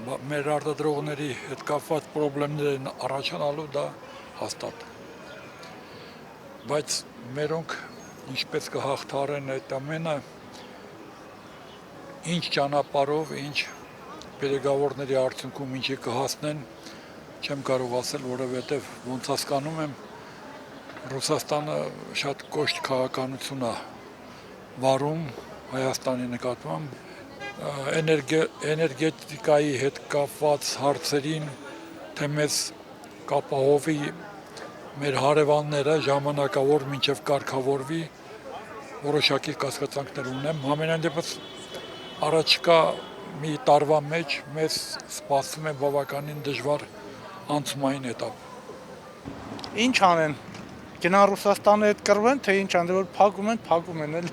մեր արտադրողների հետ կապված խնդիրներ առաջանալու դա հաստատ։ Բայց մերոնք ինչպես կհաղթարեն այդ ամենը, ինչ ճանապարհով, ինչ բերեգավորների արդյունքում ինչի կհասնեն, չեմ կարող ասել, որովհետև ոնց հասկանում եմ, Ռուսաստանը շատ կոշտ քաղաքականություն է վարում Հայաստանի նկատմամբ, էներգետիկայի հետ կապված հարցերին, թե մեզ կապահովի մեր հարևանները ժամանակավոր մինչև կարգավորվի, որոշակի կասկածանքներ ունեմ, համենայն դեպս առաջիկա մի տարվա մեջ մեզ սպասում է բավականին դժվար անցումային էտապ։ Ինչ անեն, գնան Ռուսաստանի հետ կռվեն, թե ինչ անեն, որ փակում են էլի,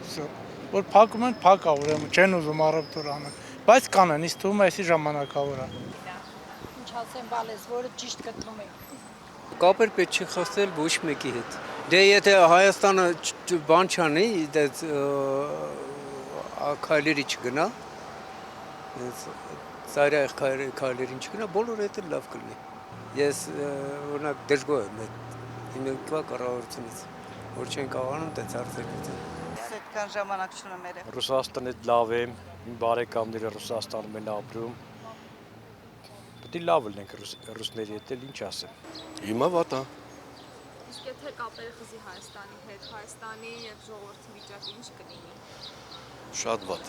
որ փակում են, փակա ուրեմն, չեն ուզում առևտուր անեն, բայց կանեն, ինձ թվում է այսի ժամանակավոր է։ Ինչ ասեմ, բալես, որը ճիշտ գտնում եք։ Կապեր պետք չի խախտել ոչ մեկի հետ։ Դե եթե Հայաստանը բան չանի, քայլերի չգնա, ծայրահեղ քայլերին չգնա, բոլորը հետ լավ կլինի։ Ես օրինակ դժգոհ եմ հիմնիկվա կառավարությունից, որ չեն կարողանում տենց հարցեր լուծել։ Այդքան ժամանակ չունեմ երեք։ Ռուսաստանը լավ է, իմ բարեկամները Ռուսաստանում են ապրում։ Պետք է լավ լինենք ռուսների հետ, ինչ ասեմ։ Հիմա վատ է։ Իսկ եթե կապերը խզի Հայաստանի հետ, Հայաստանի եւ ժողովրդի վիճակը ինչ կլինի։ Շատ վատ։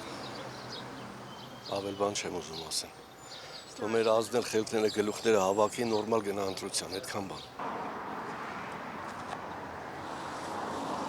Ավել բան չեմ ուզում ասել։ Թող մեր ազդեն խելքները գլուխները հավաքի նորմալ գնա ընտրության, այդքան բան։